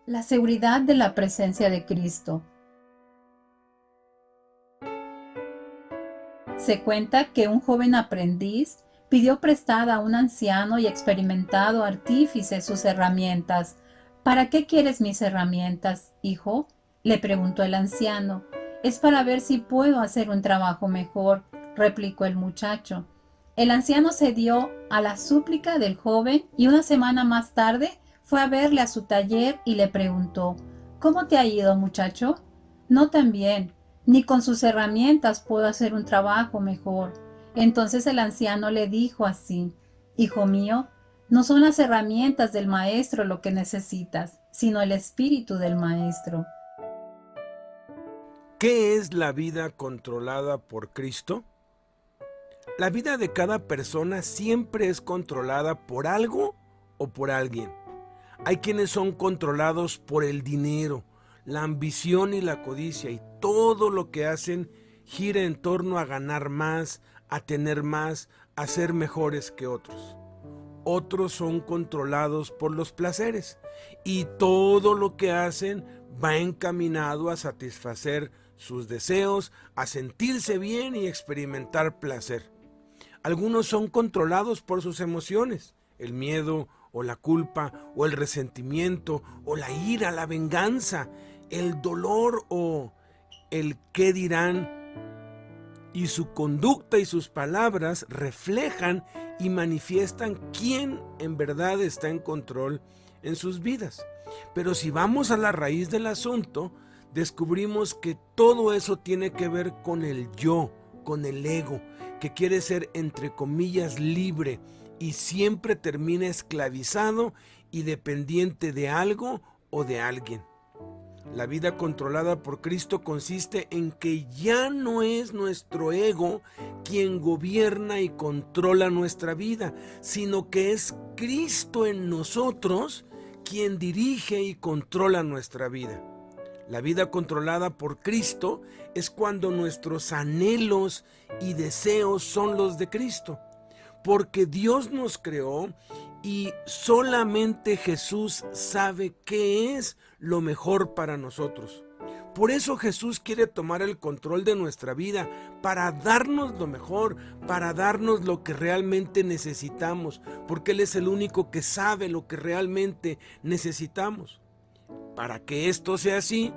La seguridad de la presencia de Cristo. Se cuenta que un joven aprendiz pidió prestada a un anciano y experimentado artífice sus herramientas. ¿Para qué quieres mis herramientas, hijo?, le preguntó el anciano. Es para ver si puedo hacer un trabajo mejor, replicó el muchacho. El anciano cedió a la súplica del joven y una semana más tarde fue a verle a su taller y le preguntó: ¿Cómo te ha ido, muchacho? No tan bien, ni con sus herramientas puedo hacer un trabajo mejor. Entonces el anciano le dijo así: Hijo mío, no son las herramientas del maestro lo que necesitas, sino el espíritu del maestro. ¿Qué es la vida controlada por Cristo? La vida de cada persona siempre es controlada por algo o por alguien. Hay quienes son controlados por el dinero, la ambición y la codicia, y todo lo que hacen gira en torno a ganar más, a tener más, a ser mejores que otros. Otros son controlados por los placeres y todo lo que hacen va encaminado a satisfacer sus deseos, a sentirse bien y experimentar placer. Algunos son controlados por sus emociones, el miedo o la culpa o el resentimiento o la ira, la venganza, el dolor o el qué dirán, y su conducta y sus palabras reflejan y manifiestan quién en verdad está en control en sus vidas. Pero si vamos a la raíz del asunto, descubrimos que todo eso tiene que ver con el yo, con el ego, que quiere ser entre comillas libre y siempre termina esclavizado y dependiente de algo o de alguien. La vida controlada por Cristo consiste en que ya no es nuestro ego quien gobierna y controla nuestra vida, sino que es Cristo en nosotros quien dirige y controla nuestra vida. La vida controlada por Cristo es cuando nuestros anhelos y deseos son los de Cristo, porque Dios nos creó y solamente Jesús sabe qué es lo mejor para nosotros. Por eso Jesús quiere tomar el control de nuestra vida para darnos lo mejor, para darnos lo que realmente necesitamos, porque Él es el único que sabe lo que realmente necesitamos. Para que esto sea así,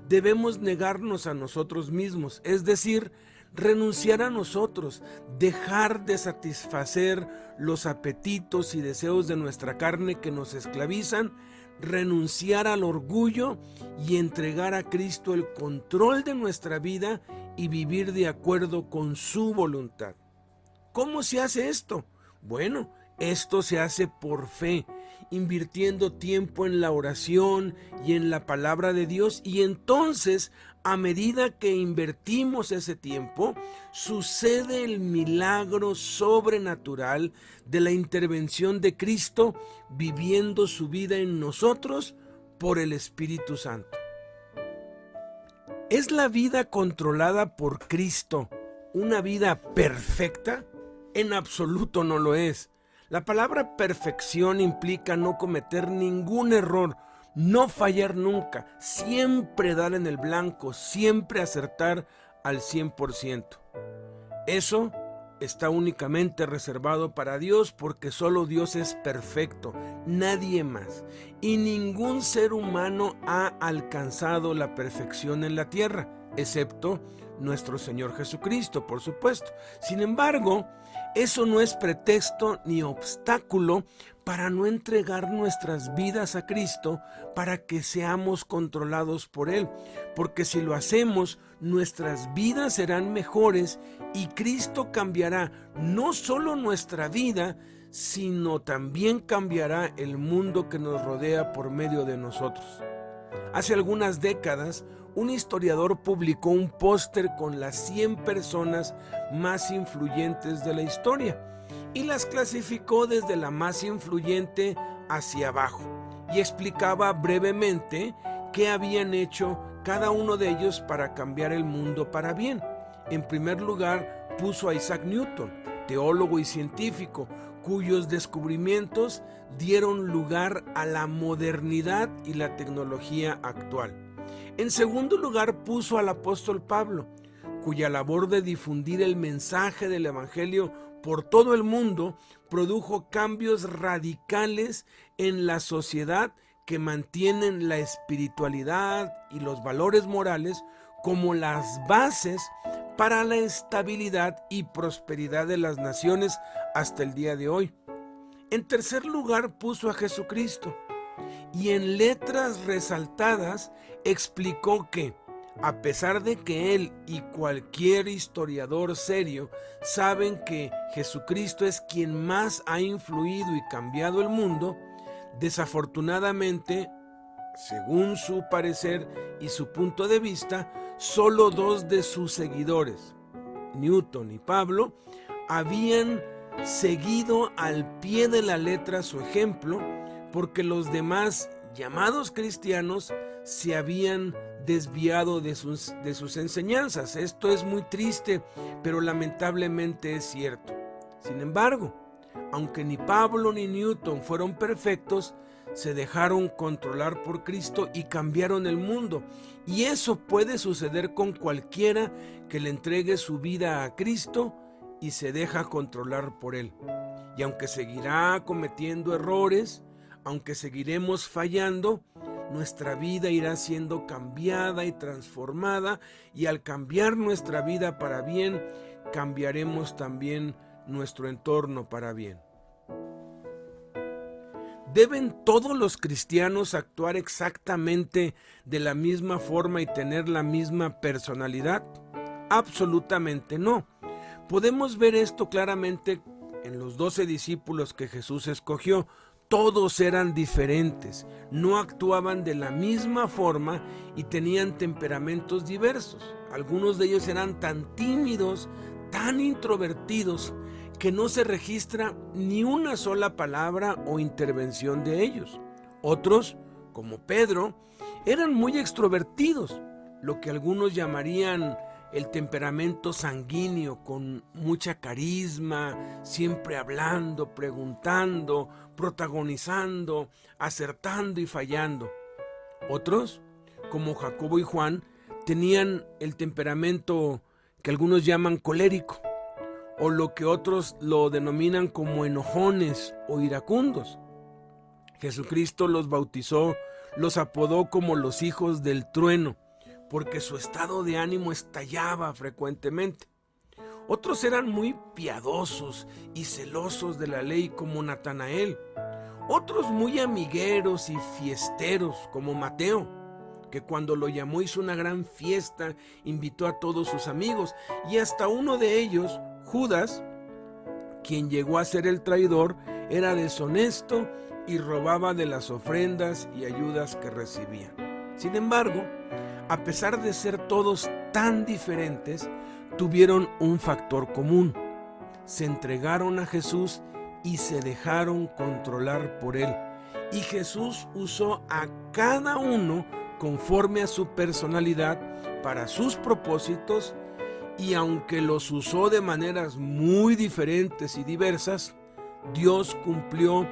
debemos negarnos a nosotros mismos, es decir, renunciar a nosotros, dejar de satisfacer los apetitos y deseos de nuestra carne que nos esclavizan, renunciar al orgullo y entregar a Cristo el control de nuestra vida y vivir de acuerdo con su voluntad. ¿Cómo se hace esto? Bueno, esto se hace por fe, invirtiendo tiempo en la oración y en la palabra de Dios, y entonces, a medida que invertimos ese tiempo, sucede el milagro sobrenatural de la intervención de Cristo viviendo su vida en nosotros por el Espíritu Santo. ¿Es la vida controlada por Cristo una vida perfecta? En absoluto no lo es. La palabra perfección implica no cometer ningún error, no fallar nunca, siempre dar en el blanco, siempre acertar al 100%. Eso está únicamente reservado para Dios, porque solo Dios es perfecto, nadie más. Y ningún ser humano ha alcanzado la perfección en la tierra, excepto nuestro Señor Jesucristo, por supuesto. Sin embargo, eso no es pretexto ni obstáculo para no entregar nuestras vidas a Cristo para que seamos controlados por Él. Porque si lo hacemos, nuestras vidas serán mejores y Cristo cambiará no solo nuestra vida, sino también cambiará el mundo que nos rodea por medio de nosotros. Hace algunas décadas, un historiador publicó un póster con las 100 personas más influyentes de la historia y las clasificó desde la más influyente hacia abajo, y explicaba brevemente qué habían hecho cada uno de ellos para cambiar el mundo para bien. En primer lugar, puso a Isaac Newton, teólogo y científico, cuyos descubrimientos dieron lugar a la modernidad y la tecnología actual. En segundo lugar, puso al apóstol Pablo, cuya labor de difundir el mensaje del Evangelio por todo el mundo produjo cambios radicales en la sociedad que mantienen la espiritualidad y los valores morales como las bases para la estabilidad y prosperidad de las naciones hasta el día de hoy. En tercer lugar, puso a Jesucristo y en letras resaltadas explicó que, a pesar de que él y cualquier historiador serio saben que Jesucristo es quien más ha influido y cambiado el mundo, desafortunadamente, según su parecer y su punto de vista, solo dos de sus seguidores, Newton y Pablo, habían seguido al pie de la letra su ejemplo, porque los demás llamados cristianos se habían desviado de sus enseñanzas. Esto es muy triste, pero lamentablemente es cierto. Sin embargo, aunque ni Pablo ni Newton fueron perfectos, se dejaron controlar por Cristo y cambiaron el mundo. Y eso puede suceder con cualquiera que le entregue su vida a Cristo y se deja controlar por Él. Y aunque seguirá cometiendo errores, aunque seguiremos fallando, nuestra vida irá siendo cambiada y transformada, y al cambiar nuestra vida para bien, cambiaremos también nuestro entorno para bien. ¿Deben todos los cristianos actuar exactamente de la misma forma y tener la misma personalidad? Absolutamente no. Podemos ver esto claramente en los 12 discípulos que Jesús escogió. Todos eran diferentes, no actuaban de la misma forma y tenían temperamentos diversos. Algunos de ellos eran tan tímidos, tan introvertidos, que no se registra ni una sola palabra o intervención de ellos. Otros, como Pedro, eran muy extrovertidos, lo que algunos llamarían el temperamento sanguíneo, con mucha carisma, siempre hablando, preguntando, protagonizando, acertando y fallando. Otros, como Jacobo y Juan, tenían el temperamento que algunos llaman colérico, o lo que otros lo denominan como enojones o iracundos. Jesucristo los bautizó, los apodó como los hijos del trueno, porque su estado de ánimo estallaba frecuentemente. Otros eran muy piadosos y celosos de la ley, como Natanael. Otros muy amigueros y fiesteros, como Mateo, que cuando lo llamó hizo una gran fiesta, invitó a todos sus amigos, y hasta uno de ellos, Judas, quien llegó a ser el traidor, era deshonesto y robaba de las ofrendas y ayudas que recibían. Sin embargo, a pesar de ser todos tan diferentes, tuvieron un factor común: se entregaron a Jesús y se dejaron controlar por Él. Y Jesús usó a cada uno conforme a su personalidad para sus propósitos, y aunque los usó de maneras muy diferentes y diversas, Dios cumplió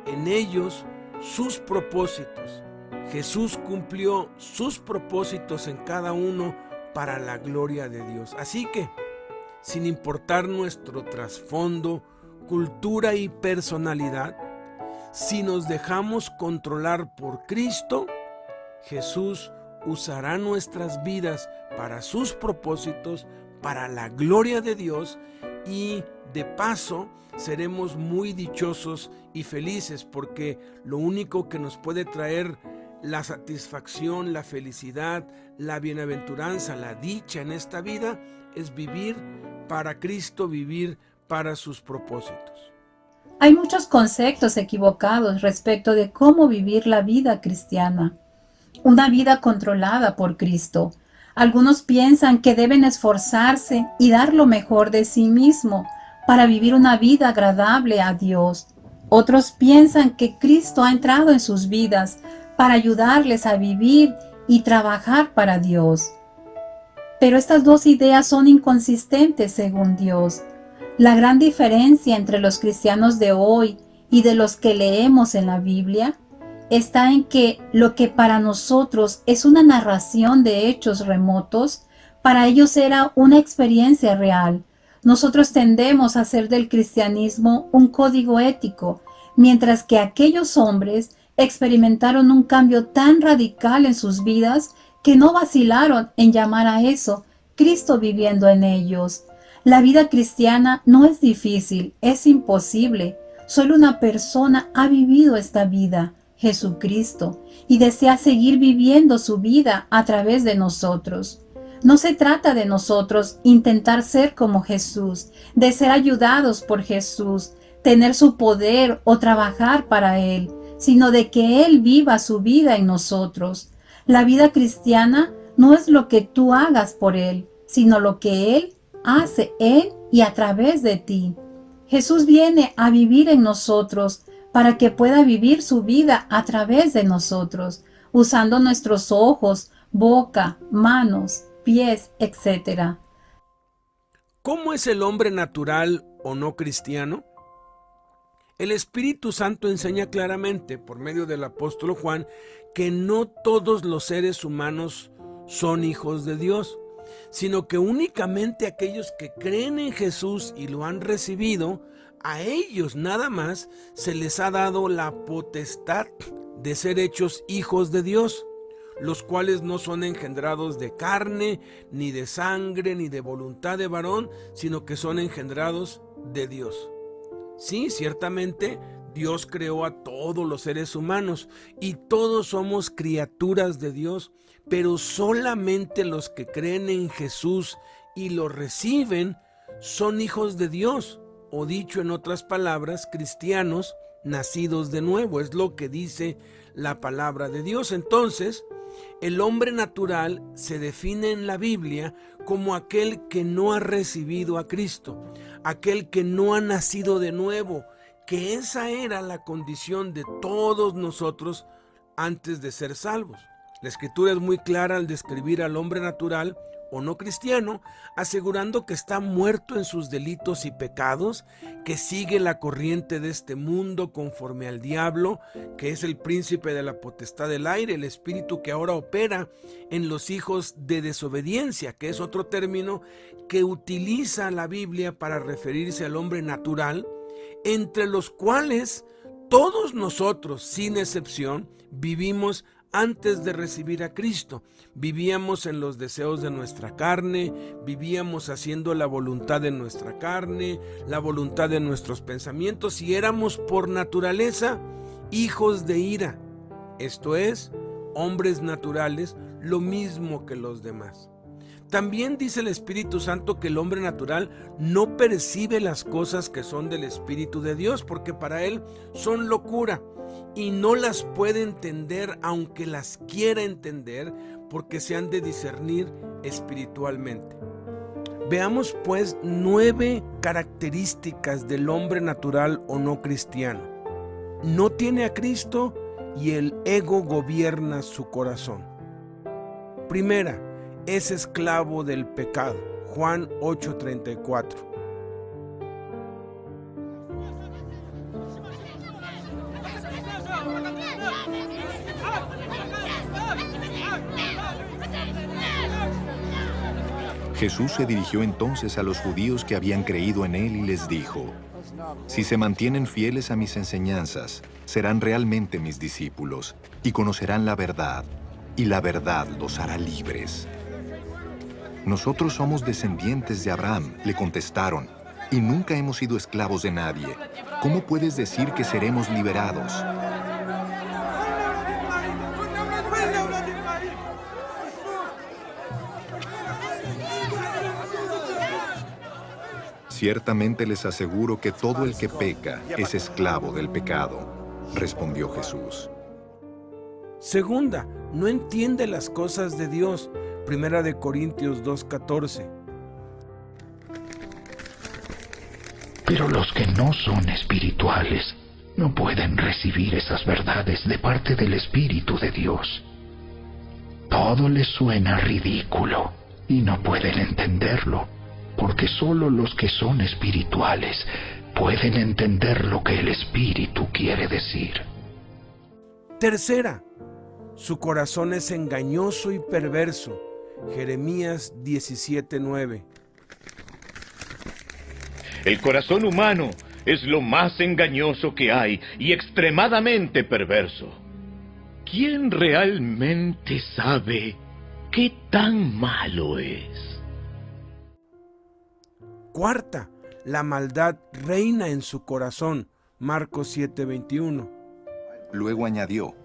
en ellos sus propósitos. Jesús cumplió sus propósitos en cada uno para la gloria de Dios. Así que, sin importar nuestro trasfondo, cultura y personalidad, si nos dejamos controlar por Cristo, Jesús usará nuestras vidas para sus propósitos, para la gloria de Dios, y de paso seremos muy dichosos y felices, porque lo único que nos puede traer la satisfacción, la felicidad, la bienaventuranza, la dicha en esta vida es vivir para Cristo, vivir para sus propósitos. Hay muchos conceptos equivocados respecto de cómo vivir la vida cristiana, una vida controlada por Cristo. Algunos piensan que deben esforzarse y dar lo mejor de sí mismo para vivir una vida agradable a Dios. Otros piensan que Cristo ha entrado en sus vidas para ayudarles a vivir y trabajar para Dios. Pero estas dos ideas son inconsistentes según Dios. La gran diferencia entre los cristianos de hoy y de los que leemos en la Biblia está en que lo que para nosotros es una narración de hechos remotos, para ellos era una experiencia real. Nosotros tendemos a hacer del cristianismo un código ético, mientras que aquellos hombres experimentaron un cambio tan radical en sus vidas que no vacilaron en llamar a eso Cristo viviendo en ellos. La vida cristiana no es difícil, es imposible. Solo una persona ha vivido esta vida, Jesucristo, y desea seguir viviendo su vida a través de nosotros. No se trata de nosotros intentar ser como Jesús, de ser ayudados por Jesús, tener su poder o trabajar para Él, sino de que Él viva su vida en nosotros. La vida cristiana no es lo que tú hagas por Él, sino lo que Él hace en y a través de ti. Jesús viene a vivir en nosotros para que pueda vivir su vida a través de nosotros, usando nuestros ojos, boca, manos, pies, etc. ¿Cómo es el hombre natural o no cristiano? El Espíritu Santo enseña claramente, por medio del apóstol Juan, que no todos los seres humanos son hijos de Dios, sino que únicamente aquellos que creen en Jesús y lo han recibido, a ellos nada más se les ha dado la potestad de ser hechos hijos de Dios, los cuales no son engendrados de carne, ni de sangre, ni de voluntad de varón, sino que son engendrados de Dios. Sí, ciertamente Dios creó a todos los seres humanos y todos somos criaturas de Dios, pero solamente los que creen en Jesús y lo reciben son hijos de Dios, o dicho en otras palabras, cristianos nacidos de nuevo. Es lo que dice la palabra de Dios. Entonces, el hombre natural se define en la Biblia como aquel que no ha recibido a Cristo, aquel que no ha nacido de nuevo, que esa era la condición de todos nosotros antes de ser salvos. La Escritura es muy clara al describir al hombre natural o no cristiano, asegurando que está muerto en sus delitos y pecados, que sigue la corriente de este mundo conforme al diablo, que es el príncipe de la potestad del aire, el espíritu que ahora opera en los hijos de desobediencia, que es otro término que utiliza la Biblia para referirse al hombre natural, entre los cuales todos nosotros, sin excepción, vivimos antes de recibir a Cristo. Vivíamos en los deseos de nuestra carne, vivíamos haciendo la voluntad de nuestra carne, la voluntad de nuestros pensamientos, y éramos por naturaleza hijos de ira, esto es, hombres naturales, lo mismo que los demás. También dice el Espíritu Santo que el hombre natural no percibe las cosas que son del Espíritu de Dios, porque para él son locura y no las puede entender, aunque las quiera entender, porque se han de discernir espiritualmente. Veamos pues 9 características del hombre natural o no cristiano. No tiene a Cristo y el ego gobierna su corazón. Primera, es esclavo del pecado. Juan 8:34. Jesús se dirigió entonces a los judíos que habían creído en él y les dijo: si se mantienen fieles a mis enseñanzas, serán realmente mis discípulos y conocerán la verdad, y la verdad los hará libres. Nosotros somos descendientes de Abraham, le contestaron, y nunca hemos sido esclavos de nadie. ¿Cómo puedes decir que seremos liberados? Ciertamente les aseguro que todo el que peca es esclavo del pecado, respondió Jesús. Segunda, no entiende las cosas de Dios. Primera de Corintios 2:14. Pero los que no son espirituales no pueden recibir esas verdades de parte del Espíritu de Dios. Todo les suena ridículo y no pueden entenderlo, porque solo los que son espirituales pueden entender lo que el Espíritu quiere decir. Tercera, su corazón es engañoso y perverso. Jeremías 17:9. El corazón humano es lo más engañoso que hay y extremadamente perverso. ¿Quién realmente sabe qué tan malo es? Cuarta, la maldad reina en su corazón. Marcos 7:21. Luego añadió,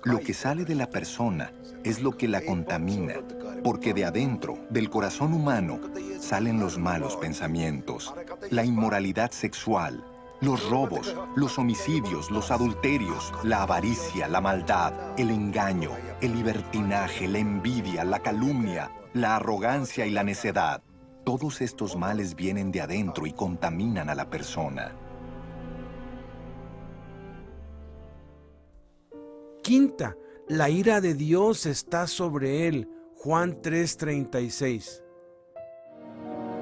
lo que sale de la persona es lo que la contamina, porque de adentro, del corazón humano, salen los malos pensamientos, la inmoralidad sexual, los robos, los homicidios, los adulterios, la avaricia, la maldad, el engaño, el libertinaje, la envidia, la calumnia, la arrogancia y la necedad. Todos estos males vienen de adentro y contaminan a la persona. Quinta, la ira de Dios está sobre él. Juan 3:36.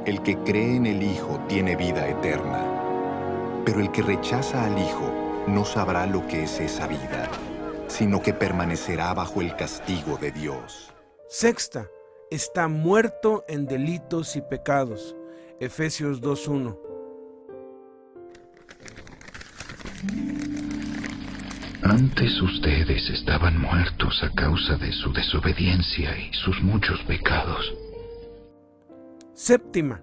El que cree en el Hijo tiene vida eterna, pero el que rechaza al Hijo no sabrá lo que es esa vida, sino que permanecerá bajo el castigo de Dios. Sexta, está muerto en delitos y pecados. Efesios 2:1. Antes ustedes estaban muertos a causa de su desobediencia y sus muchos pecados. Séptima,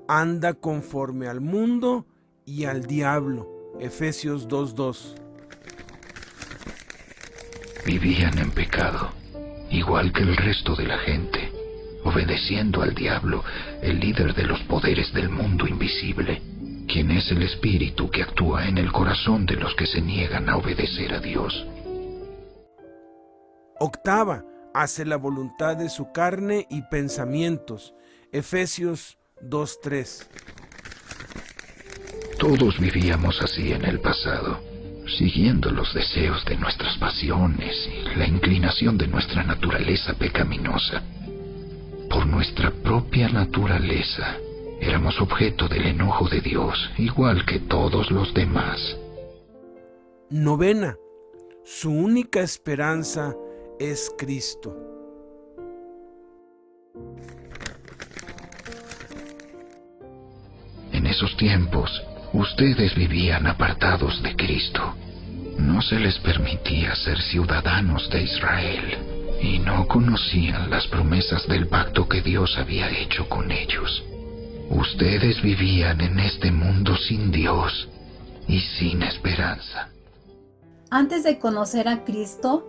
anda conforme al mundo y al diablo. Efesios 2:2. Vivían en pecado, igual que el resto de la gente, obedeciendo al diablo, el líder de los poderes del mundo invisible, quien es el espíritu que actúa en el corazón de los que se niegan a obedecer a Dios. Octava, hace la voluntad de su carne y pensamientos. Efesios 2:3. Todos vivíamos así en el pasado, siguiendo los deseos de nuestras pasiones y la inclinación de nuestra naturaleza pecaminosa. Por nuestra propia naturaleza, éramos objeto del enojo de Dios, igual que todos los demás. Novena, su única esperanza es Cristo. En esos tiempos, ustedes vivían apartados de Cristo. No se les permitía ser ciudadanos de Israel y no conocían las promesas del pacto que Dios había hecho con ellos. Ustedes vivían en este mundo sin Dios y sin esperanza. Antes de conocer a Cristo,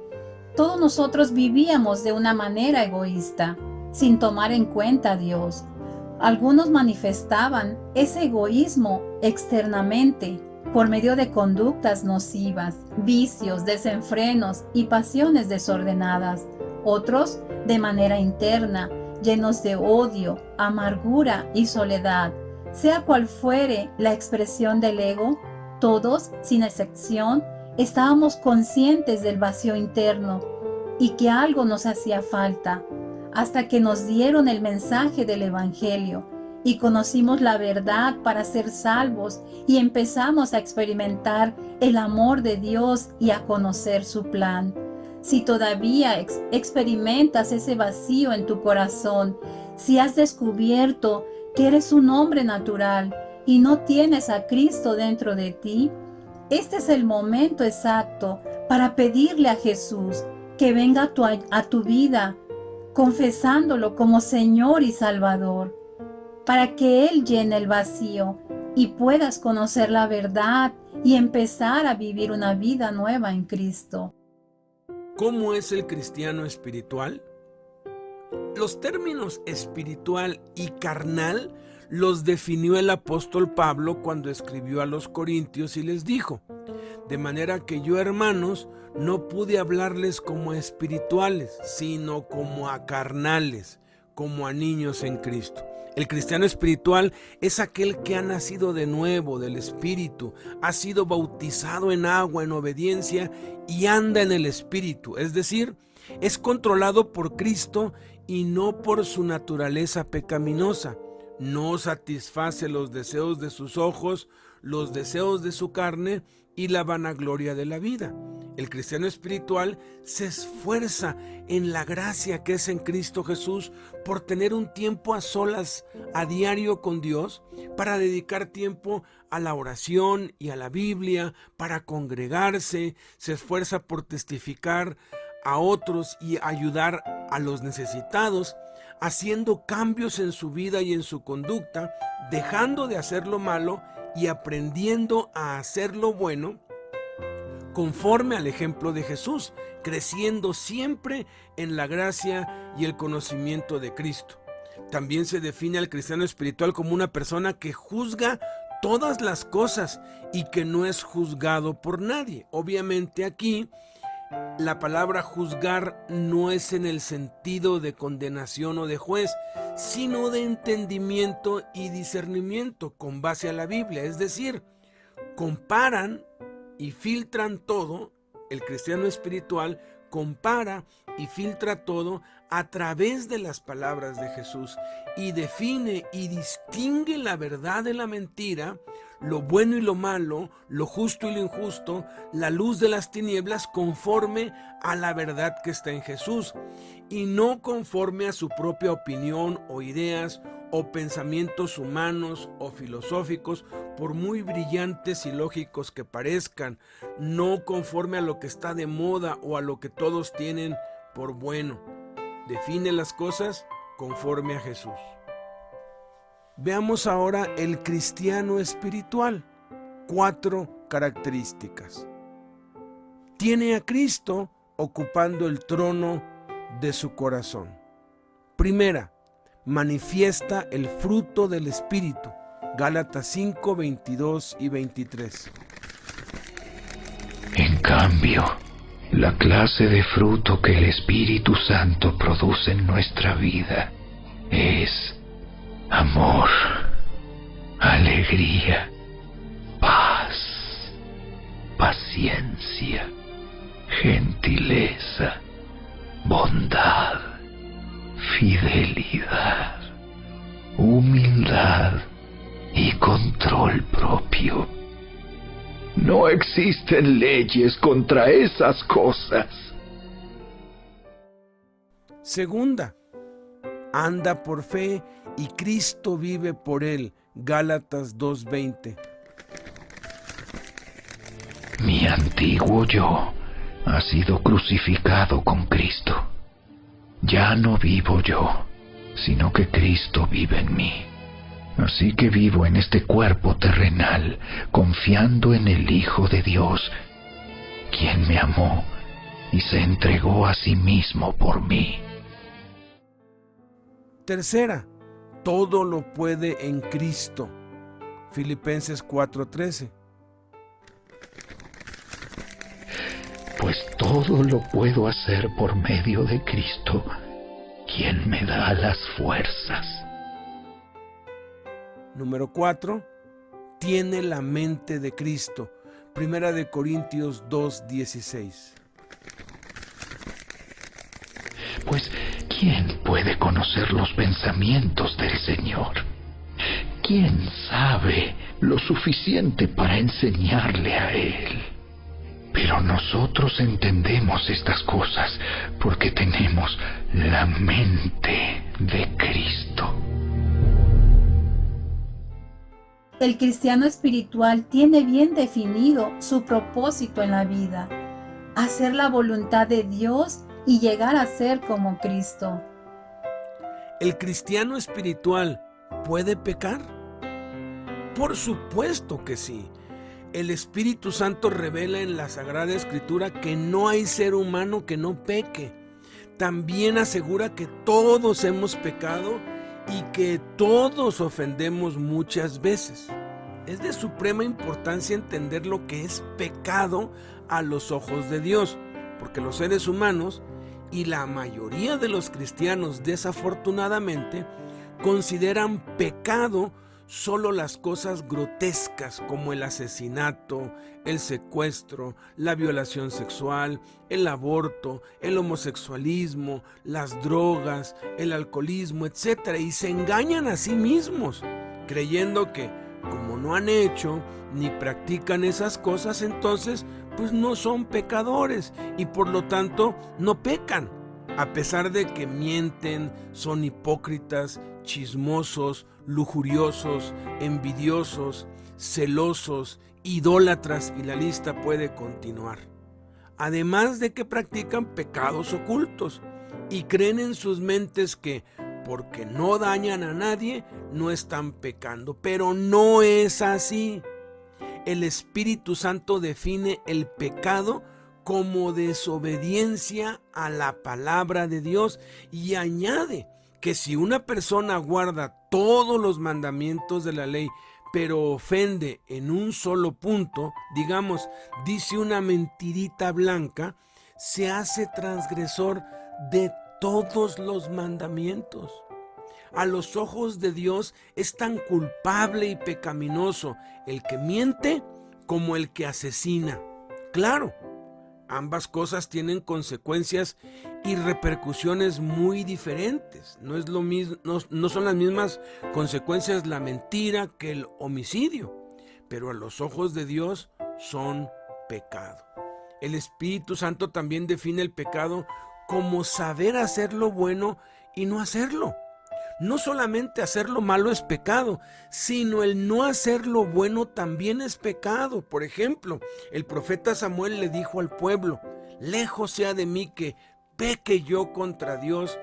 todos nosotros vivíamos de una manera egoísta, sin tomar en cuenta a Dios. Algunos manifestaban ese egoísmo externamente por medio de conductas nocivas, vicios, desenfrenos y pasiones desordenadas. Otros de manera interna, llenos de odio, amargura y soledad. Sea cual fuere la expresión del ego, todos, sin excepción, estábamos conscientes del vacío interno y que algo nos hacía falta, hasta que nos dieron el mensaje del Evangelio y conocimos la verdad para ser salvos y empezamos a experimentar el amor de Dios y a conocer su plan. Si todavía experimentas ese vacío en tu corazón, si has descubierto que eres un hombre natural y no tienes a Cristo dentro de ti, este es el momento exacto para pedirle a Jesús que venga a tu vida, confesándolo como Señor y Salvador, para que Él llene el vacío y puedas conocer la verdad y empezar a vivir una vida nueva en Cristo. ¿Cómo es el cristiano espiritual? Los términos espiritual y carnal los definió el apóstol Pablo cuando escribió a los Corintios y les dijo: de manera que yo, hermanos, no pude hablarles como a espirituales, sino como a carnales, como a niños en Cristo. El cristiano espiritual es aquel que ha nacido de nuevo del Espíritu, ha sido bautizado en agua en obediencia y anda en el Espíritu, es decir, es controlado por Cristo y no por su naturaleza pecaminosa. no satisface los deseos de sus ojos, los deseos de su carne y la vanagloria de la vida. El cristiano espiritual se esfuerza en la gracia que es en Cristo Jesús por tener un tiempo a solas a diario con Dios, para dedicar tiempo a la oración y a la Biblia, para congregarse, se esfuerza por testificar a otros y ayudar a los necesitados, haciendo cambios en su vida y en su conducta, dejando de hacer lo malo y aprendiendo a hacer lo bueno, conforme al ejemplo de Jesús, creciendo siempre en la gracia y el conocimiento de Cristo. También se define al cristiano espiritual como una persona que juzga todas las cosas y que no es juzgado por nadie. Obviamente aquí la palabra juzgar no es en el sentido de condenación o de juez, sino de entendimiento y discernimiento con base a la Biblia. Es decir, comparan y filtran todo. El cristiano espiritual compara y filtra todo a través de las palabras de Jesús y define y distingue la verdad de la mentira, lo bueno y lo malo, lo justo y lo injusto, la luz de las tinieblas, conforme a la verdad que está en Jesús y no conforme a su propia opinión o ideas o pensamientos humanos o filosóficos, por muy brillantes y lógicos que parezcan, no conforme a lo que está de moda o a lo que todos tienen por bueno. Define las cosas conforme a Jesús. Veamos ahora el cristiano espiritual. 4 características. Tiene a Cristo ocupando el trono de su corazón. Primera, manifiesta el fruto del Espíritu. Gálatas 5, 22 y 23. En cambio, la clase de fruto que el Espíritu Santo produce en nuestra vida es amor, alegría, paz, paciencia, gentileza, bondad, fidelidad, humildad y control propio. No existen leyes contra esas cosas. Segunda, anda por fe y Cristo vive por él. Gálatas 2:20. Mi antiguo yo ha sido crucificado con Cristo. Ya no vivo yo, sino que Cristo vive en mí. Así que vivo en este cuerpo terrenal, confiando en el Hijo de Dios, quien me amó y se entregó a sí mismo por mí. Tercera, todo lo puede en Cristo. Filipenses 4:13. Pues todo lo puedo hacer por medio de Cristo, quien me da las fuerzas. Número 4, tiene la mente de Cristo. Primera de Corintios 2:16. Pues, ¿quién puede conocer los pensamientos del Señor? ¿Quién sabe lo suficiente para enseñarle a Él? Pero nosotros entendemos estas cosas porque tenemos la mente de Cristo. El cristiano espiritual tiene bien definido su propósito en la vida: hacer la voluntad de Dios y llegar a ser como Cristo. ¿El cristiano espiritual puede pecar? Por supuesto que sí. El Espíritu Santo revela en la Sagrada Escritura que no hay ser humano que no peque. También asegura que todos hemos pecado y que todos ofendemos muchas veces. Es de suprema importancia entender lo que es pecado a los ojos de Dios, porque los seres humanos y la mayoría de los cristianos, desafortunadamente, consideran pecado solo las cosas grotescas como el asesinato, el secuestro, la violación sexual, el aborto, el homosexualismo, las drogas, el alcoholismo, etc. Y se engañan a sí mismos, creyendo que como no han hecho ni practican esas cosas, entonces pues no son pecadores y por lo tanto no pecan, a pesar de que mienten, son hipócritas, chismosos, lujuriosos, envidiosos, celosos, idólatras, y la lista puede continuar. Además de que practican pecados ocultos y creen en sus mentes que porque no dañan a nadie, no están pecando. Pero no es así. El Espíritu Santo define el pecado como desobediencia a la palabra de Dios y añade que si una persona guarda todos los mandamientos de la ley, pero ofende en un solo punto, digamos, dice una mentirita blanca, se hace transgresor de todos los mandamientos. A los ojos de Dios es tan culpable y pecaminoso el que miente como el que asesina. Claro, ambas cosas tienen consecuencias y repercusiones muy diferentes. No es lo mismo, no son las mismas consecuencias la mentira que el homicidio, pero a los ojos de Dios son pecado. El Espíritu Santo también define el pecado como saber hacer lo bueno y no hacerlo. No solamente hacer lo malo es pecado, sino el no hacer lo bueno también es pecado. Por ejemplo, el profeta Samuel le dijo al pueblo: lejos sea de mí que peque yo contra Dios,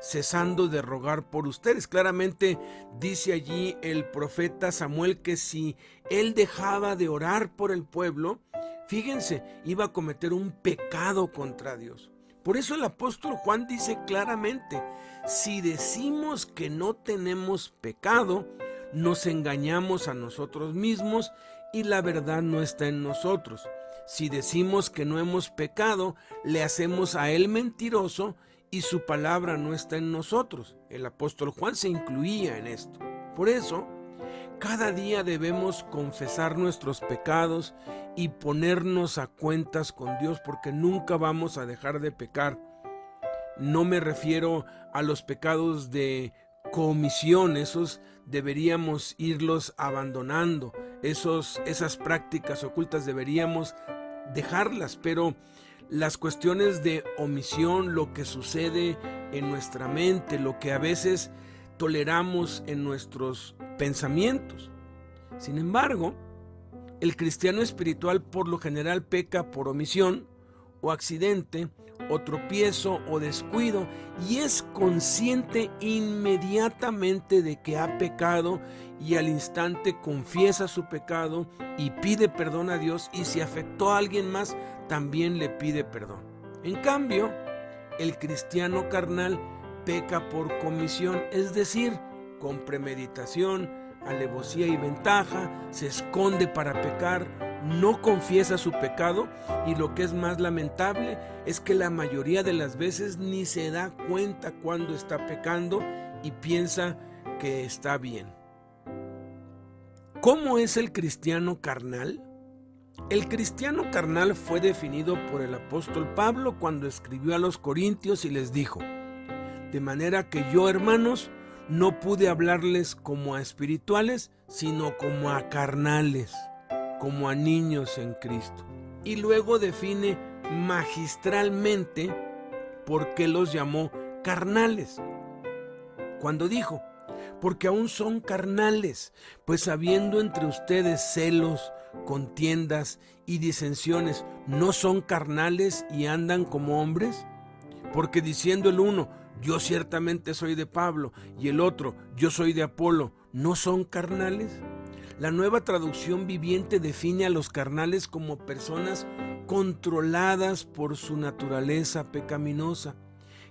cesando de rogar por ustedes. Claramente dice allí el profeta Samuel que si él dejaba de orar por el pueblo, fíjense, iba a cometer un pecado contra Dios. Por eso el apóstol Juan dice claramente: si decimos que no tenemos pecado, nos engañamos a nosotros mismos y la verdad no está en nosotros. Si decimos que no hemos pecado, le hacemos a él mentiroso y su palabra no está en nosotros. El apóstol Juan se incluía en esto. Por eso, cada día debemos confesar nuestros pecados y ponernos a cuentas con Dios, porque nunca vamos a dejar de pecar. No me refiero a los pecados de comisión, esos deberíamos irlos abandonando, esas prácticas ocultas deberíamos dejarlas, pero las cuestiones de omisión, lo que sucede en nuestra mente, lo que a veces toleramos en nuestros pensamientos. Sin embargo, el cristiano espiritual por lo general peca por omisión o accidente o tropiezo o descuido y es consciente inmediatamente de que ha pecado y al instante confiesa su pecado y pide perdón a Dios, y si afectó a alguien más también le pide perdón. En cambio, el cristiano carnal peca por comisión, es decir, con premeditación, alevosía y ventaja, se esconde para pecar, no confiesa su pecado y lo que es más lamentable es que la mayoría de las veces ni se da cuenta cuando está pecando y piensa que está bien. ¿Cómo es el cristiano carnal? El cristiano carnal fue definido por el apóstol Pablo cuando escribió a los Corintios y les dijo: de manera que yo, hermanos, no pude hablarles como a espirituales, sino como a carnales, como a niños en Cristo. Y luego define magistralmente por qué los llamó carnales. Cuando dijo: porque aún son carnales, pues habiendo entre ustedes celos, contiendas y disensiones, ¿no son carnales y andan como hombres? Porque diciendo el uno: yo ciertamente soy de Pablo, y el otro: yo soy de Apolo, ¿no son carnales? La Nueva Traducción Viviente define a los carnales como personas controladas por su naturaleza pecaminosa,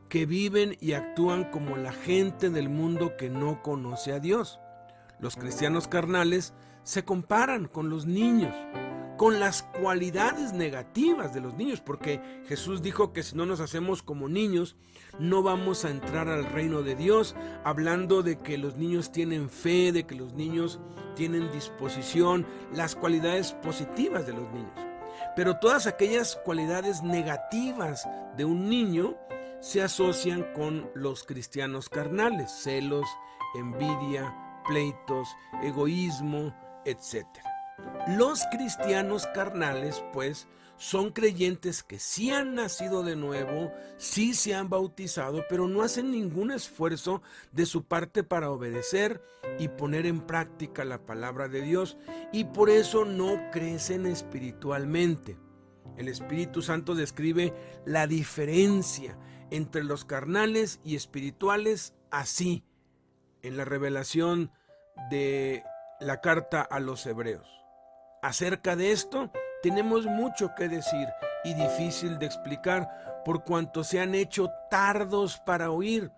que viven y actúan como la gente del mundo que no conoce a Dios. Los cristianos carnales se comparan con los niños, con las cualidades negativas de los niños, porque Jesús dijo que si no nos hacemos como niños, no vamos a entrar al reino de Dios, hablando de que los niños tienen fe, de que los niños tienen disposición, las cualidades positivas de los niños. Pero todas aquellas cualidades negativas de un niño se asocian con los cristianos carnales: celos, envidia, pleitos, egoísmo, etc. Los cristianos carnales, pues, son creyentes que sí han nacido de nuevo, sí se han bautizado, pero no hacen ningún esfuerzo de su parte para obedecer y poner en práctica la palabra de Dios, y por eso no crecen espiritualmente. El Espíritu Santo describe la diferencia entre los carnales y espirituales así, en la revelación de la carta a los Hebreos. Acerca de esto tenemos mucho que decir y difícil de explicar, por cuanto se han hecho tardos para oír,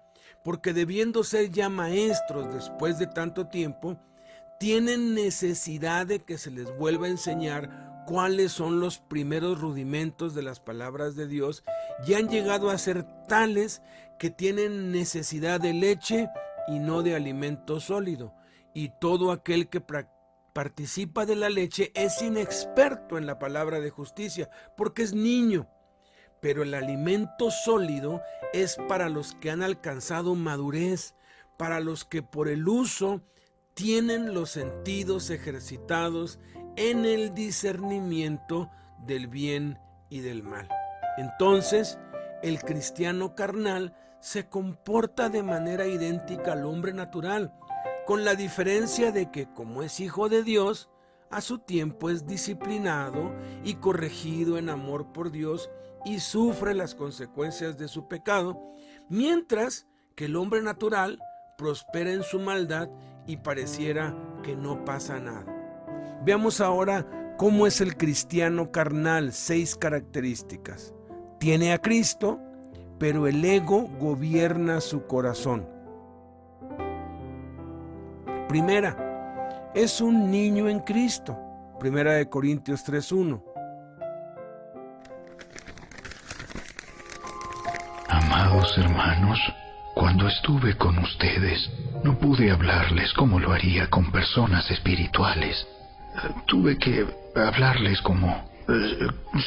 porque debiendo ser ya maestros después de tanto tiempo, tienen necesidad de que se les vuelva a enseñar cuáles son los primeros rudimentos de las palabras de Dios, y han llegado a ser tales que tienen necesidad de leche y no de alimento sólido, y todo aquel que participa de la leche es inexperto en la palabra de justicia, porque es niño. Pero el alimento sólido es para los que han alcanzado madurez, para los que por el uso tienen los sentidos ejercitados en el discernimiento del bien y del mal. Entonces, el cristiano carnal se comporta de manera idéntica al hombre natural, con la diferencia de que, como es hijo de Dios, a su tiempo es disciplinado y corregido en amor por Dios y sufre las consecuencias de su pecado, mientras que el hombre natural prospera en su maldad y pareciera que no pasa nada. Veamos ahora cómo es el cristiano carnal. 6 características. Tiene a Cristo, pero el ego gobierna su corazón. Primera, es un niño en Cristo. 1 Corintios 3:1. Amados hermanos, cuando estuve con ustedes, no pude hablarles como lo haría con personas espirituales. Tuve que hablarles como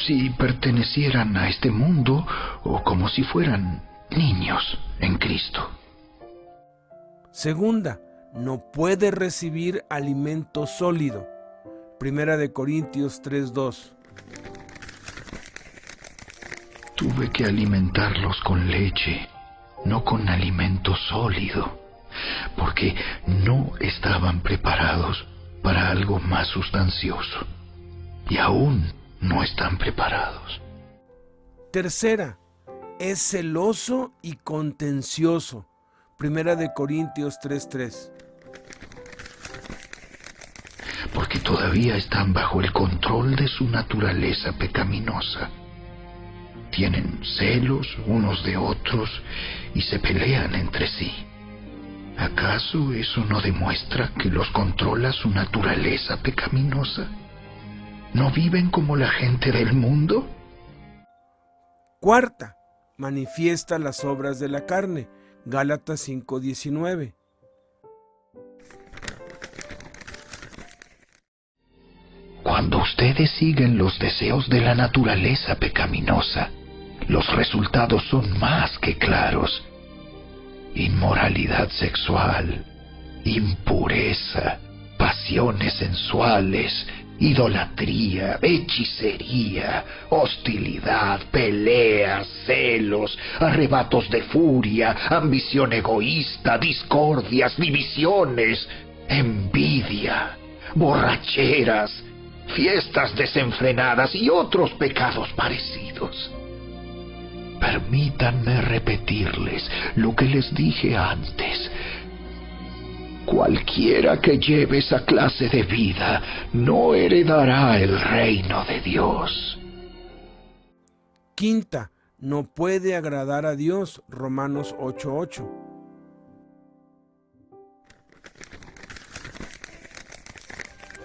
si pertenecieran a este mundo o como si fueran niños en Cristo. Segunda, no puede recibir alimento sólido. 1 Corintios 3:2. Tuve que alimentarlos con leche, no con alimento sólido, porque no estaban preparados para algo más sustancioso, y aún no están preparados. Tercera, es celoso y contencioso. 1 Corintios 3:3. Porque todavía están bajo el control de su naturaleza pecaminosa. Tienen celos unos de otros y se pelean entre sí. ¿Acaso eso no demuestra que los controla su naturaleza pecaminosa? ¿No viven como la gente del mundo? Cuarta, manifiesta las obras de la carne. Gálatas 5:19. Cuando ustedes siguen los deseos de la naturaleza pecaminosa, los resultados son más que claros. Inmoralidad sexual, impureza, pasiones sensuales, idolatría, hechicería, hostilidad, peleas, celos, arrebatos de furia, ambición egoísta, discordias, divisiones, envidia, borracheras, fiestas desenfrenadas y otros pecados parecidos. Permítanme repetirles lo que les dije antes. Cualquiera que lleve esa clase de vida no heredará el reino de Dios. Quinta, no puede agradar a Dios. Romanos 8:8.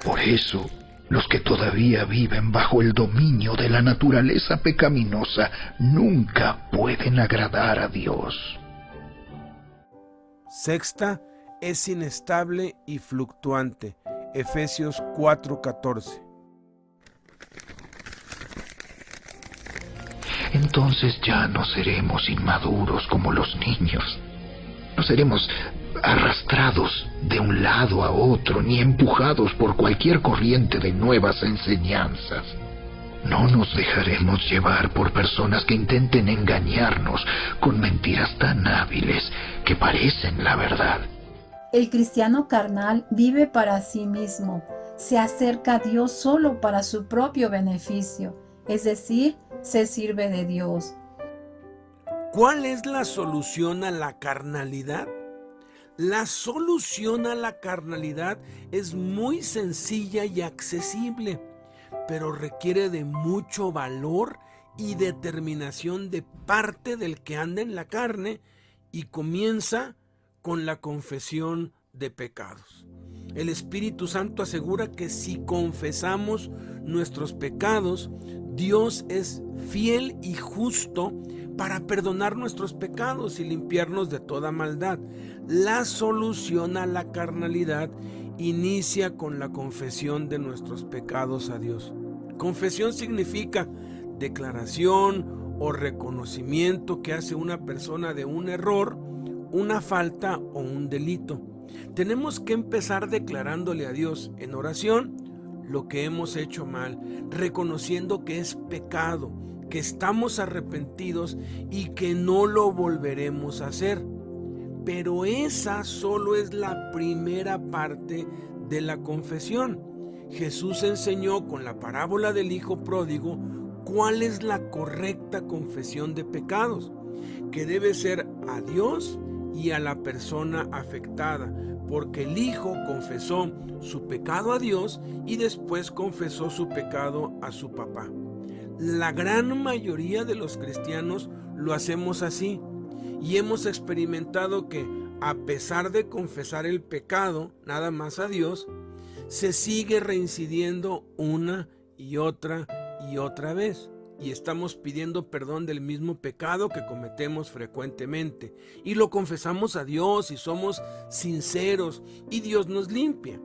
Por eso, Los que todavía viven bajo el dominio de la naturaleza pecaminosa nunca pueden agradar a Dios. Sexta, es inestable y fluctuante. Efesios 4:14. Entonces ya no seremos inmaduros como los niños. No seremos arrastrados de un lado a otro, ni empujados por cualquier corriente de nuevas enseñanzas. No nos dejaremos llevar por personas que intenten engañarnos con mentiras tan hábiles que parecen la verdad. El cristiano carnal vive para sí mismo, se acerca a Dios solo para su propio beneficio, es decir, se sirve de Dios. ¿Cuál es la solución a la carnalidad? La solución a la carnalidad es muy sencilla y accesible, pero requiere de mucho valor y determinación de parte del que anda en la carne, y comienza con la confesión de pecados. El Espíritu Santo asegura que si confesamos nuestros pecados, Dios es fiel y justo para perdonar nuestros pecados y limpiarnos de toda maldad. La solución a la carnalidad inicia con la confesión de nuestros pecados a Dios. Confesión significa declaración o reconocimiento que hace una persona de un error, una falta o un delito. Tenemos que empezar declarándole a Dios en oración lo que hemos hecho mal, reconociendo que es pecado, que estamos arrepentidos y que no lo volveremos a hacer. Pero esa solo es la primera parte de la confesión. Jesús enseñó con la parábola del hijo pródigo cuál es la correcta confesión de pecados, que debe ser a Dios y a la persona afectada, porque el hijo confesó su pecado a Dios y después confesó su pecado a su papá. La gran mayoría de los cristianos lo hacemos así, y hemos experimentado que, a pesar de confesar el pecado nada más a Dios, se sigue reincidiendo una y otra vez, y estamos pidiendo perdón del mismo pecado que cometemos frecuentemente, y lo confesamos a Dios y somos sinceros y Dios nos limpia.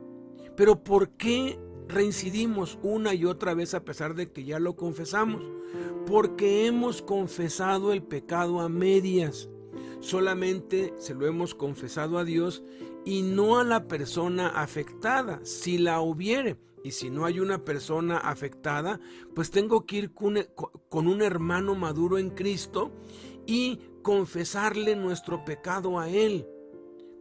Pero ¿por qué reincidimos una y otra vez a pesar de que ya lo confesamos? Porque hemos confesado el pecado a medias. Solamente se lo hemos confesado a Dios y no a la persona afectada, si la hubiere. Y si no hay una persona afectada, pues tengo que ir con un hermano maduro en Cristo y confesarle nuestro pecado a él.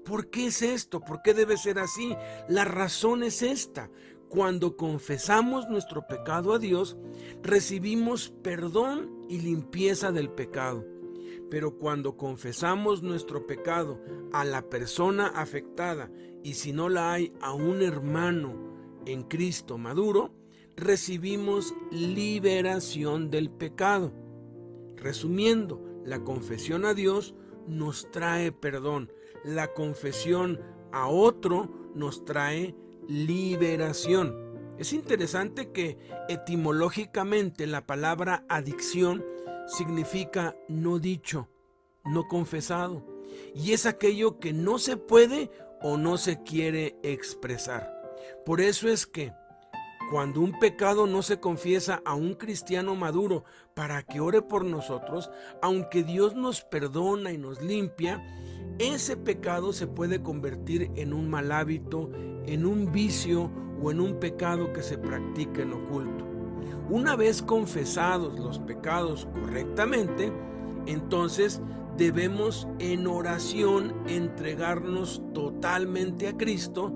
¿Por qué es esto? ¿Por qué debe ser así? La razón es esta. Cuando confesamos nuestro pecado a Dios, recibimos perdón y limpieza del pecado. Pero cuando confesamos nuestro pecado a la persona afectada, y si no la hay, a un hermano en Cristo maduro, recibimos liberación del pecado. Resumiendo, la confesión a Dios nos trae perdón. La confesión a otro nos trae liberación. Es interesante que etimológicamente la palabra adicción significa no dicho, no confesado, y es aquello que no se puede o no se quiere expresar. Por eso es que cuando un pecado no se confiesa a un cristiano maduro para que ore por nosotros, aunque Dios nos perdona y nos limpia, ese pecado se puede convertir en un mal hábito, en un vicio o en un pecado que se practica en oculto. Una vez confesados los pecados correctamente, entonces debemos en oración entregarnos totalmente a Cristo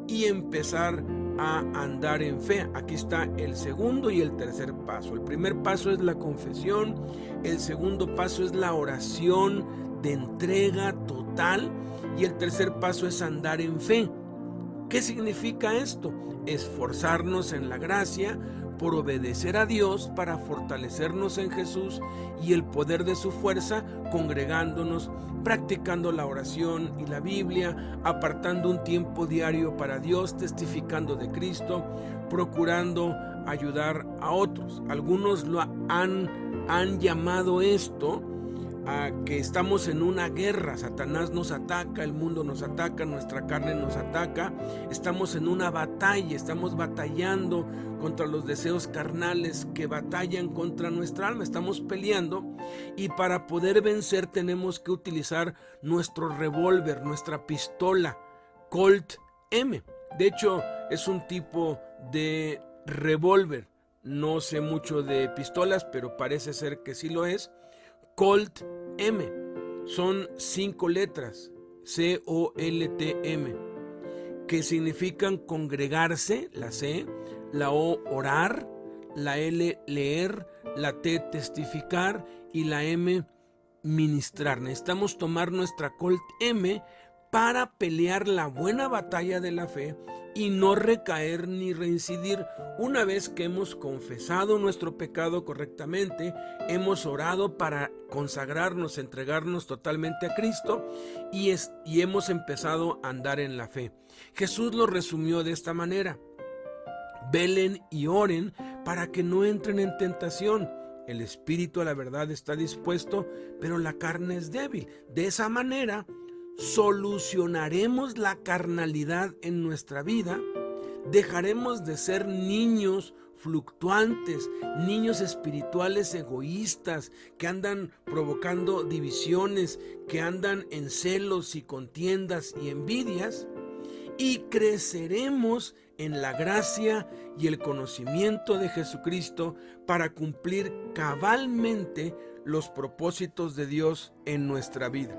y empezar a andar en fe. Aquí está el segundo y el tercer paso. El primer paso es la confesión, el segundo paso es la oración de entrega total y el tercer paso es andar en fe. ¿Qué significa esto? Esforzarnos en la gracia, por obedecer a Dios para fortalecernos en Jesús y el poder de su fuerza, congregándonos, practicando la oración y la Biblia, apartando un tiempo diario para Dios, testificando de Cristo, procurando ayudar a otros. Algunos lo han llamado esto a que estamos en una guerra. Satanás nos ataca, el mundo nos ataca, nuestra carne nos ataca. Estamos en una batalla, estamos batallando contra los deseos carnales que batallan contra nuestra alma. Estamos peleando, y para poder vencer tenemos que utilizar nuestro revólver, nuestra pistola Colt M. De hecho, es un tipo de revólver. No sé mucho de pistolas, pero parece ser que sí lo es. Colt M. Son 5 letras, C-O-L-T-M, que significan congregarse, la C, la O, orar, la L, leer, la T, testificar, y la M, ministrar. Necesitamos tomar nuestra Colt M para pelear la buena batalla de la fe y no recaer ni reincidir. Una vez que hemos confesado nuestro pecado correctamente, hemos orado para consagrarnos, entregarnos totalmente a Cristo, y hemos empezado a andar en la fe. Jesús lo resumió de esta manera: velen y oren para que no entren en tentación. El espíritu a la verdad está dispuesto, pero la carne es débil. De esa manera solucionaremos la carnalidad en nuestra vida, dejaremos de ser niños fluctuantes, niños espirituales egoístas que andan provocando divisiones, que andan en celos y contiendas y envidias, y creceremos en la gracia y el conocimiento de Jesucristo para cumplir cabalmente los propósitos de Dios en nuestra vida.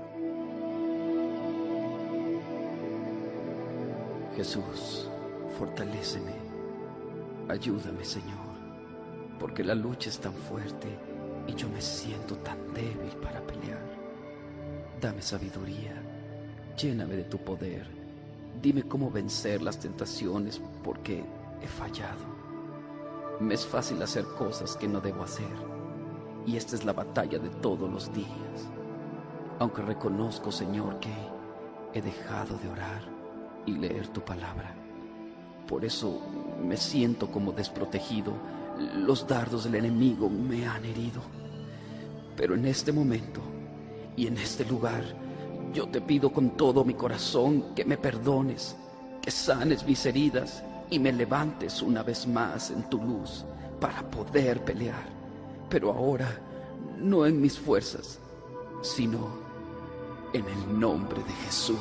Jesús, fortaléceme, ayúdame, Señor, porque la lucha es tan fuerte y yo me siento tan débil para pelear. Dame sabiduría, lléname de tu poder, dime cómo vencer las tentaciones, porque he fallado. Me es fácil hacer cosas que no debo hacer, y esta es la batalla de todos los días. Aunque reconozco, Señor, que he dejado de orar y leer tu palabra. Por eso me siento como desprotegido. Los dardos del enemigo me han herido. Pero en este momento y en este lugar, yo te pido con todo mi corazón que me perdones, que sanes mis heridas y me levantes una vez más en tu luz para poder pelear. Pero ahora, no en mis fuerzas, sino en el nombre de Jesús.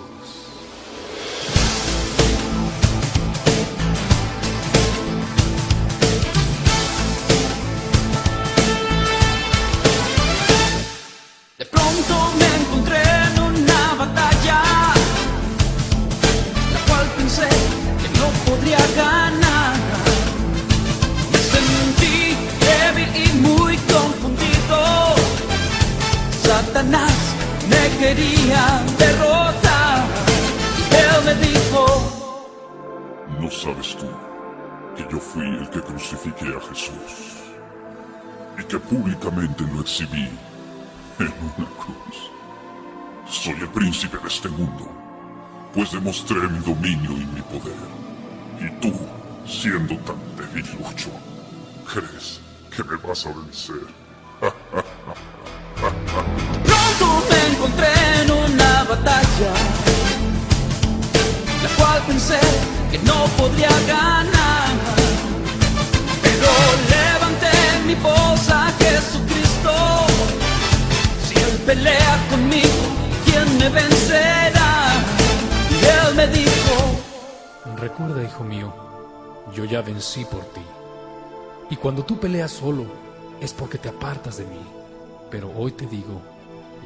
De pronto me encontré en una batalla, la cual pensé que no podría ganar. Me sentí débil y muy confundido. Satanás me quería derrotar y él me dijo: ¿no sabes tú que yo fui el que crucifiqué a Jesús y que públicamente lo exhibí en una cruz? Soy el príncipe de este mundo, pues demostré mi dominio y mi poder. Y tú, siendo tan debilucho, ¿crees que me vas a vencer? Pronto me encontré en una batalla, la cual pensé que no podría ganar. Pero levanté mi voz a Jesucristo. Si Él pelea conmigo, ¿quién me vencerá? Y Él me dijo: recuerda, hijo mío, yo ya vencí por ti. Y cuando tú peleas solo, es porque te apartas de mí. Pero hoy te digo,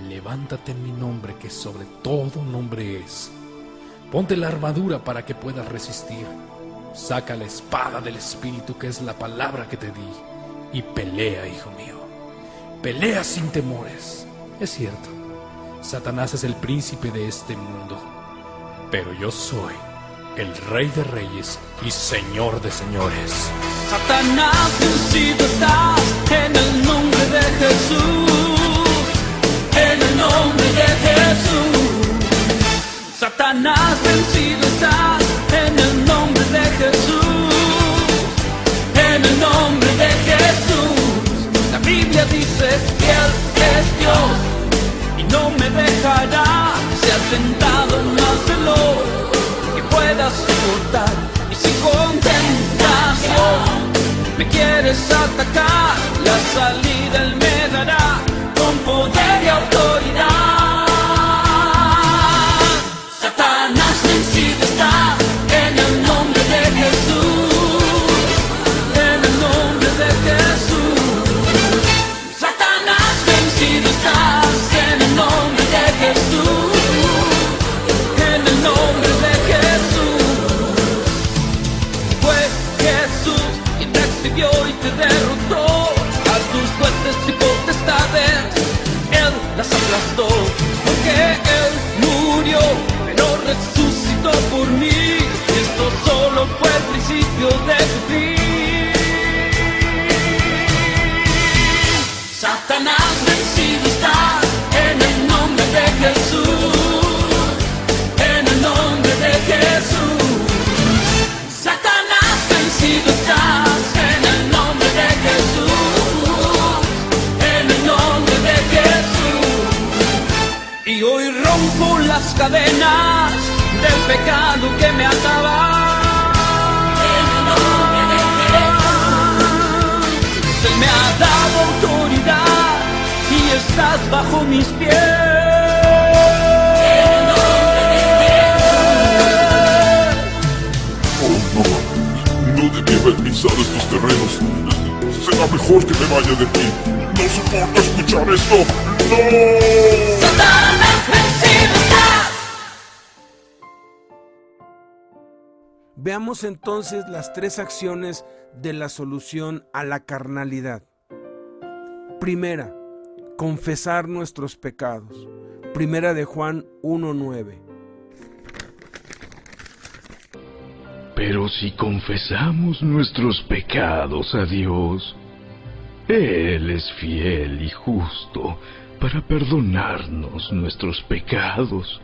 levántate en mi nombre, que sobre todo nombre es. Ponte la armadura para que puedas resistir. Saca la espada del Espíritu, que es la palabra que te di, y pelea, hijo mío. Pelea sin temores. Es cierto, Satanás es el príncipe de este mundo, pero yo soy el Rey de Reyes y Señor de Señores. Satanás, vencido estás en el nombre de Jesús, en el nombre de Jesús. Satanás, vencido estás en el nombre de Jesús, en el nombre de Jesús. La Biblia dice que Él es Dios y no me dejará. Se ha tentado más de lo que pueda soportar. Y si con tentación me quieres atacar, la salida Él me dará con poder y autoridad. Satanás, vencido está en el nombre de Jesús, en el nombre de Jesús. Satanás, vencido estás en el nombre de Jesús, en el nombre de Jesús. Fue Jesús quien te exhibió y te derrotó. A tus fuerzas y potestades Él las aplastó, porque Él murió pero resucitó por mí. Y esto solo fue el principio de tu fin. Satanás, vencido está en el nombre de Jesús, en el nombre de Jesús. Satanás, vencido estás en el nombre de Jesús, en el nombre de Jesús. Y hoy rompo las cadenas del pecado que me ataba. En el nombre de Jesús. Él me ha dado autoridad y estás bajo mis pies. En el nombre de Jesús. Oh, no debí haber pisado estos terrenos. Será mejor que me vaya de ti. No soporto escuchar esto. ¡No! Satanás, vencido estás. Veamos entonces las tres acciones de la solución a la carnalidad. Primera, confesar nuestros pecados. Primera de Juan 1:9. Pero si confesamos nuestros pecados a Dios, Él es fiel y justo para perdonarnos nuestros pecados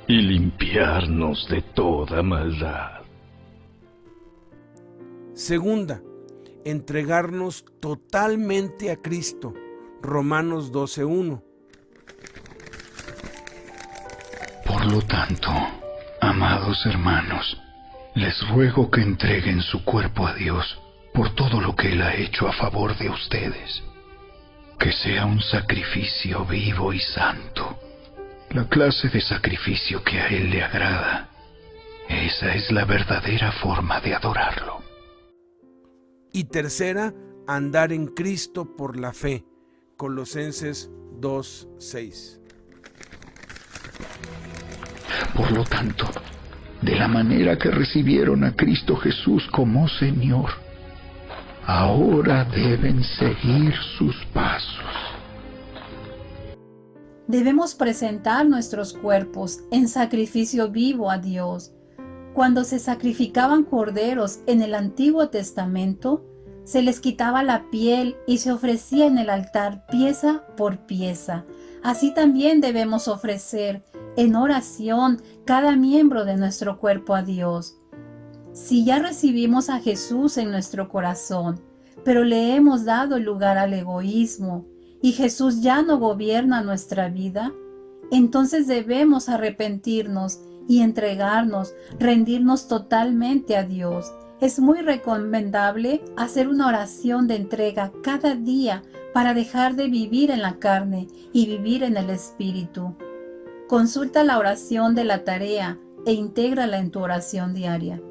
y limpiarnos de toda maldad. Segunda, entregarnos totalmente a Cristo. Romanos 12:1. Por lo tanto, amados hermanos, les ruego que entreguen su cuerpo a Dios por todo lo que Él ha hecho a favor de ustedes. Que sea un sacrificio vivo y santo, la clase de sacrificio que a Él le agrada. Esa es la verdadera forma de adorarlo. Y tercera, andar en Cristo por la fe. Colosenses 2:6. Por lo tanto, de la manera que recibieron a Cristo Jesús como Señor, ahora deben seguir sus pasos. Debemos presentar nuestros cuerpos en sacrificio vivo a Dios. Cuando se sacrificaban corderos en el Antiguo Testamento, se les quitaba la piel y se ofrecía en el altar pieza por pieza. Así también debemos ofrecer en oración cada miembro de nuestro cuerpo a Dios. Si ya recibimos a Jesús en nuestro corazón, pero le hemos dado lugar al egoísmo y Jesús ya no gobierna nuestra vida, entonces debemos arrepentirnos y entregarnos, rendirnos totalmente a Dios. Es muy recomendable hacer una oración de entrega cada día para dejar de vivir en la carne y vivir en el Espíritu. Consulta la oración de la tarea e intégrala en tu oración diaria.